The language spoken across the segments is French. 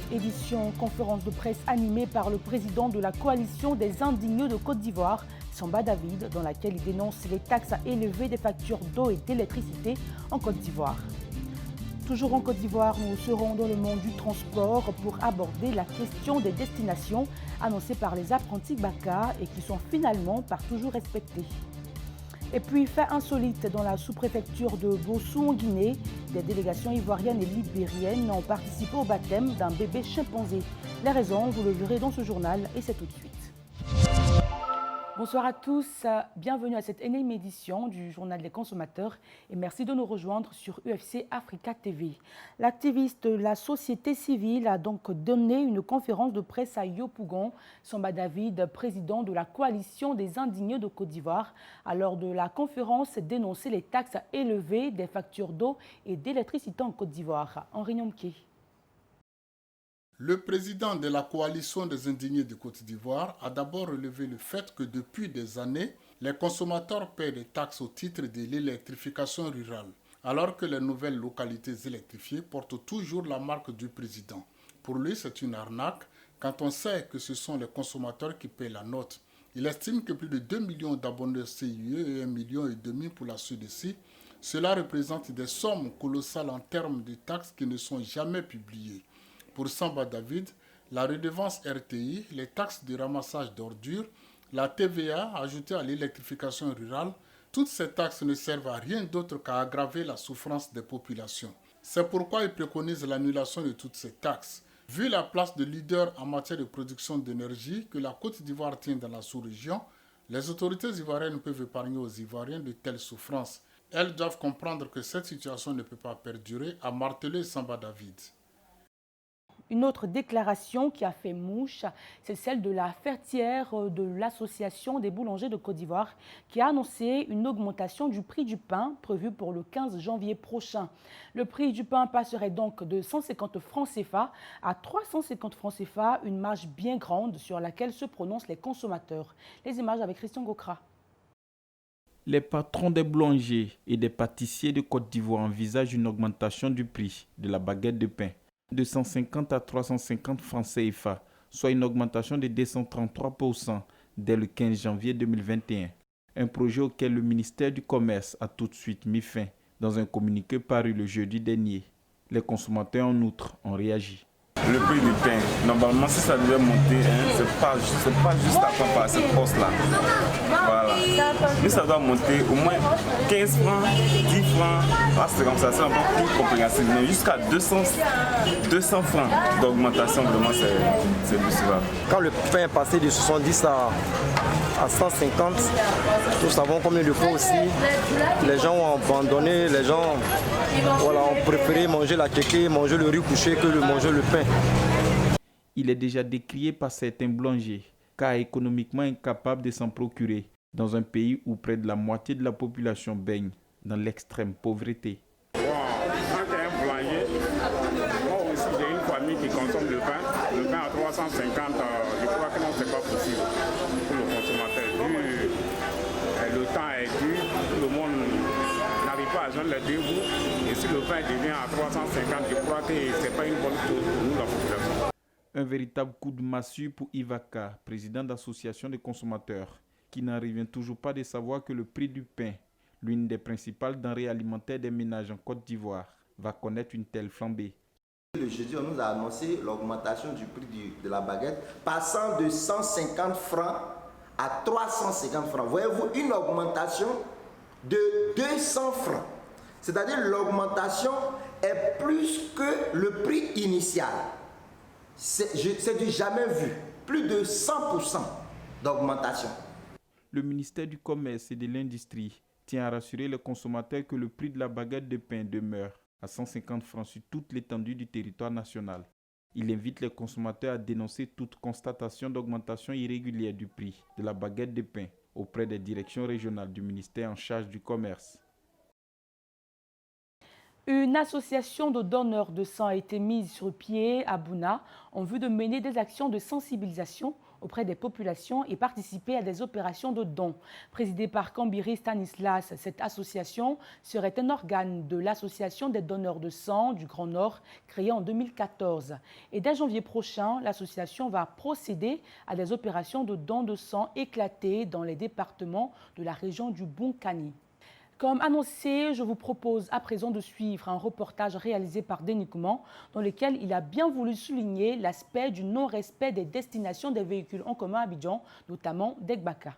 cette édition, conférence de presse animée par le président de la coalition des indigneux de Côte d'Ivoire, Samba David, dans laquelle il dénonce les taxes élevées des factures d'eau et d'électricité en Côte d'Ivoire. Toujours en Côte d'Ivoire, nous serons dans le monde du transport pour aborder la question des destinations annoncées par les apprentis BACA et qui sont finalement par toujours respectées. Et puis, fait insolite dans la sous-préfecture de Bossou en Guinée, des délégations ivoiriennes et libériennes ont participé au baptême d'un bébé chimpanzé. Les raisons, vous le verrez dans ce journal et c'est tout de suite. Bonsoir à tous, bienvenue à cette énième édition du Journal des consommateurs et merci de nous rejoindre sur UFC Africa TV. L'activiste de la société civile a donc donné une conférence de presse à Yopougon, Samba David, président de la coalition des indigneux de Côte d'Ivoire, a lors de la conférence dénoncé les taxes élevées des factures d'eau et d'électricité en Côte d'Ivoire. Henri Nyomké. Le président de la coalition des indignés de Côte d'Ivoire a d'abord relevé le fait que depuis des années, les consommateurs paient des taxes au titre de l'électrification rurale, alors que les nouvelles localités électrifiées portent toujours la marque du président. Pour lui, c'est une arnaque quand on sait que ce sont les consommateurs qui paient la note. Il estime que plus de 2 millions d'abonnés CIE et 1,5 million pour la SUDECI, cela représente des sommes colossales en termes de taxes qui ne sont jamais publiées. Pour Samba David, la redevance RTI, les taxes de ramassage d'ordures, la TVA ajoutée à l'électrification rurale, toutes ces taxes ne servent à rien d'autre qu'à aggraver la souffrance des populations. C'est pourquoi il préconise l'annulation de toutes ces taxes. Vu la place de leader en matière de production d'énergie que la Côte d'Ivoire tient dans la sous-région, les autorités ivoiriennes peuvent épargner aux Ivoiriens de telles souffrances. Elles doivent comprendre que cette situation ne peut pas perdurer, a martelé Samba David. Une autre déclaration qui a fait mouche, c'est celle de la fertière de l'Association des boulangers de Côte d'Ivoire qui a annoncé une augmentation du prix du pain prévue pour le 15 janvier prochain. Le prix du pain passerait donc de 150 francs CFA à 350 francs CFA, une marge bien grande sur laquelle se prononcent les consommateurs. Les images avec Christian Gokra. Les patrons des boulangers et des pâtissiers de Côte d'Ivoire envisagent une augmentation du prix de la baguette de pain de 150 à 350 francs CFA, soit une augmentation de 233% dès le 15 janvier 2021. Un projet auquel le ministère du Commerce a tout de suite mis fin dans un communiqué paru le jeudi dernier. Les consommateurs en outre ont réagi. Le prix du pain, normalement si ça devait monter, c'est pas juste à temps par cette poste-là. Voilà. Mais ça doit monter au moins 15 francs, 10 francs, c'est comme ça, c'est un peu plus compréhensible. Mais jusqu'à 200 francs d'augmentation, vraiment c'est lucide. Quand le pain est passé de 70 à 150, nous savons combien de fois aussi les gens ont abandonné, les gens ont préféré manger la kéké, manger le riz couché que de manger le pain. Il est déjà décrié par certains boulangers, car économiquement incapable de s'en procurer dans un pays où près de la moitié de la population baigne dans l'extrême pauvreté. Quand tu es un boulanger, moi aussi j'ai une famille qui consomme le pain à 350, je crois que non, c'est pas possible pour le consommateur. Le temps est dur, tout le monde n'arrive pas à joindre les deux bouts, et si le pain devient à 350, je crois que c'est pas une bonne chose pour nous, la population. Un véritable coup de massue pour Ivaka, président d'association des consommateurs, qui n'en revient toujours pas de savoir que le prix du pain, l'une des principales denrées alimentaires des ménages en Côte d'Ivoire, va connaître une telle flambée. Le jeudi, on nous a annoncé l'augmentation du prix de la baguette, passant de 150 francs à 350 francs. Voyez-vous, une augmentation de 200 francs. C'est-à-dire l'augmentation est plus que le prix initial. C'est du jamais vu. Plus de 100% d'augmentation. Le ministère du Commerce et de l'Industrie tient à rassurer les consommateurs que le prix de la baguette de pain demeure à 150 francs sur toute l'étendue du territoire national. Il invite les consommateurs à dénoncer toute constatation d'augmentation irrégulière du prix de la baguette de pain auprès des directions régionales du ministère en charge du commerce. Une association de donneurs de sang a été mise sur pied à Bouna en vue de mener des actions de sensibilisation auprès des populations et participer à des opérations de dons. Présidée par Kambiri Stanislas, cette association serait un organe de l'Association des donneurs de sang du Grand Nord, créée en 2014. Et dès janvier prochain, l'association va procéder à des opérations de dons de sang éclatées dans les départements de la région du Bunkani. Comme annoncé, je vous propose à présent de suivre un reportage réalisé par Denis Kouman, dans lequel il a bien voulu souligner l'aspect du non-respect des destinations des véhicules en commun à Abidjan, notamment des Gbaka.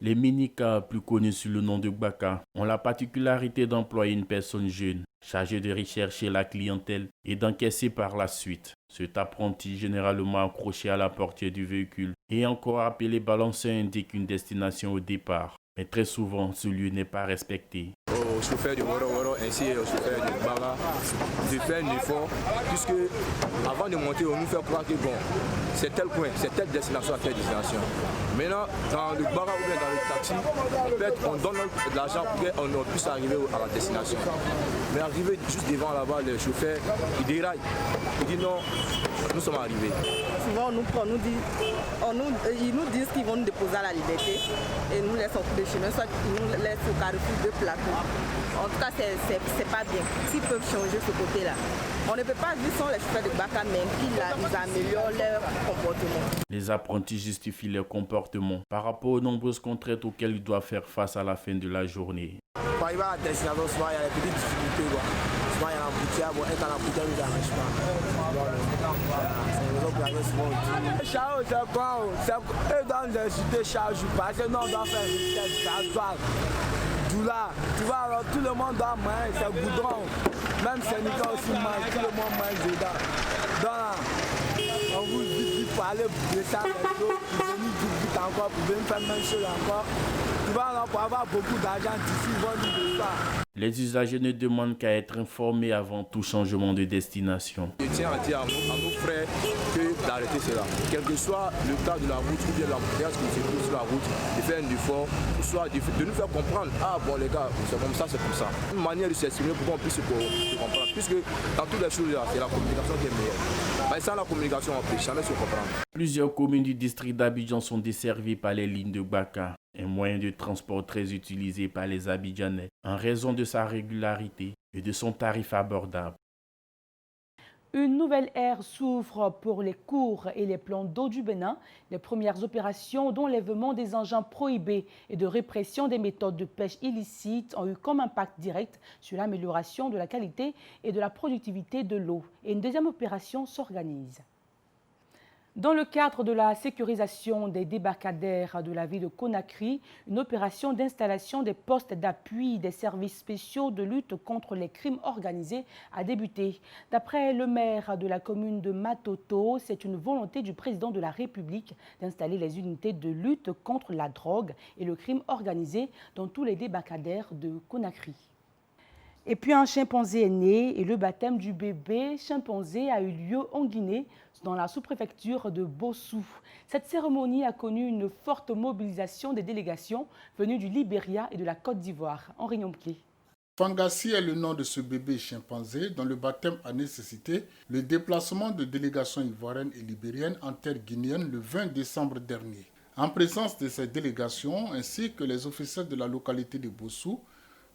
Les minicars, plus connus sous le nom de Gbaka, ont la particularité d'employer une personne jeune, chargée de rechercher la clientèle et d'encaisser par la suite. Cet apprenti, généralement accroché à la portière du véhicule et encore appelé balanceur, indique une destination au départ. Mais très souvent, ce lieu n'est pas respecté. Au chauffeur du Woro ainsi au chauffeur du Baga, de faire un effort, puisque avant de monter, on nous fait croire que bon, c'est tel coin, c'est telle destination à telle destination. Maintenant, dans le Baga ou bien dans le taxi, peut-être on donne de l'argent pour qu'on puisse arriver à la destination. Mais arriver juste devant là-bas, le chauffeur, il déraille. Il dit non, nous sommes arrivés. Souvent, ils nous disent qu'ils vont nous déposer à la Liberté et nous laissent en coup de chemin, soit ils nous laissent au Carrefour de Plateau. En tout cas, c'est pas bien. S'ils peuvent changer ce côté-là. On ne peut pas dire sans les chauffeurs de Gbaka, mais qu'ils améliorent leur comportement. Les apprentis justifient leur comportement par rapport aux nombreuses contraintes auxquelles ils doivent faire face à la fin de la journée. Pour arriver à la destination, souvent il y a des petites difficultés. Souvent il y a l'embouteillage, être à l'embouteillage ne nous arrange pas. C'est une raison pour laquelle souvent on dit. Charles, c'est quoi? Eux dans les cités chargent parce que nous on doit faire une victoire. D'où là, tu vois, alors tout le monde doit manger, c'est goudron. Même Sénégal aussi mange, tout le monde mange dedans. Donc là, on vous dit pour aller descendre les eaux, pour venir vite encore, pour venir faire même chose encore. Tu vois, alors pour avoir beaucoup d'argent d'ici, ils vont nous dire ça. Les usagers ne demandent qu'à être informés avant tout changement de destination. Je tiens à dire à nos frères d'arrêter cela. Quel que soit le cas de la route ou bien l'embouteillage qui se trouve sur la route, de faire un effort, soit de nous faire comprendre, ah bon les gars, c'est comme ça, c'est comme ça. Une manière de s'exprimer pour qu'on puisse comprendre. Puisque dans toutes les choses, c'est la communication qui est meilleure. Mais sans la communication, on ne peut jamais se comprendre. Plusieurs communes du district d'Abidjan sont desservies par les lignes de Gbaka, un moyen de transport très utilisé par les Abidjanais en raison de sa régularité et de son tarif abordable. Une nouvelle ère s'ouvre pour les cours et les plans d'eau du Bénin. Les premières opérations d'enlèvement des engins prohibés et de répression des méthodes de pêche illicites ont eu comme impact direct sur l'amélioration de la qualité et de la productivité de l'eau. Et une deuxième opération s'organise. Dans le cadre de la sécurisation des débarcadères de la ville de Conakry, une opération d'installation des postes d'appui des services spéciaux de lutte contre les crimes organisés a débuté. D'après le maire de la commune de Matoto, c'est une volonté du président de la République d'installer les unités de lutte contre la drogue et le crime organisé dans tous les débarcadères de Conakry. Et puis un chimpanzé est né et le baptême du bébé chimpanzé a eu lieu en Guinée, dans la sous-préfecture de Bossou. Cette cérémonie a connu une forte mobilisation des délégations venues du Libéria et de la Côte d'Ivoire. Henri Nyomke. Fangassi est le nom de ce bébé chimpanzé dont le baptême a nécessité le déplacement de délégations ivoiriennes et libériennes en terre guinéenne le 20 décembre dernier. En présence de ces délégations ainsi que les officiels de la localité de Bossou,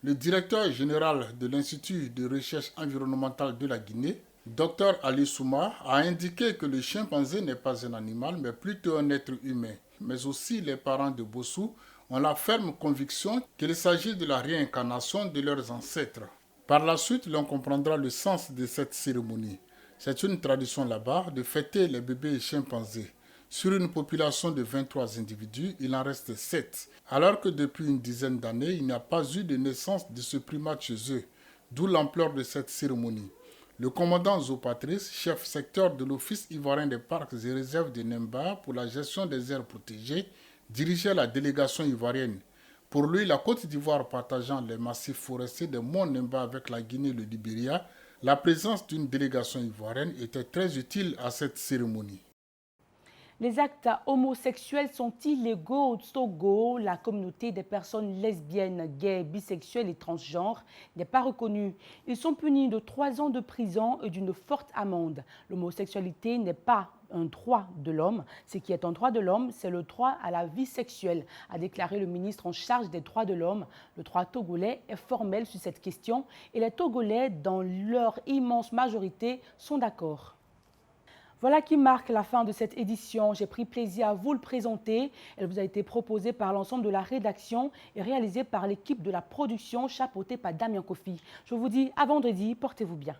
le directeur général de l'Institut de recherche environnementale de la Guinée, Dr Ali Souma, a indiqué que le chimpanzé n'est pas un animal mais plutôt un être humain. Mais aussi les parents de Bossou ont la ferme conviction qu'il s'agit de la réincarnation de leurs ancêtres. Par la suite, l'on comprendra le sens de cette cérémonie. C'est une tradition là-bas de fêter les bébés chimpanzés. Sur une population de 23 individus, il en reste 7. Alors que depuis une dizaine d'années, il n'y a pas eu de naissance de ce primate chez eux, d'où l'ampleur de cette cérémonie. Le commandant Zopatrice, chef secteur de l'Office ivoirien des parcs et réserves de Nemba pour la gestion des aires protégées, dirigeait la délégation ivoirienne. Pour lui, la Côte d'Ivoire partageant les massifs forestiers des monts Nemba avec la Guinée et le Libéria, la présence d'une délégation ivoirienne était très utile à cette cérémonie. Les actes homosexuels sont illégaux au Togo. La communauté des personnes lesbiennes, gays, bisexuelles et transgenres n'est pas reconnue. Ils sont punis de 3 ans de prison et d'une forte amende. L'homosexualité n'est pas un droit de l'homme. Ce qui est un droit de l'homme, c'est le droit à la vie sexuelle, a déclaré le ministre en charge des droits de l'homme. Le droit togolais est formel sur cette question et les Togolais, dans leur immense majorité, sont d'accord. Voilà qui marque la fin de cette édition. J'ai pris plaisir à vous le présenter. Elle vous a été proposée par l'ensemble de la rédaction et réalisée par l'équipe de la production chapeautée par Damien Kofi. Je vous dis à vendredi, portez-vous bien.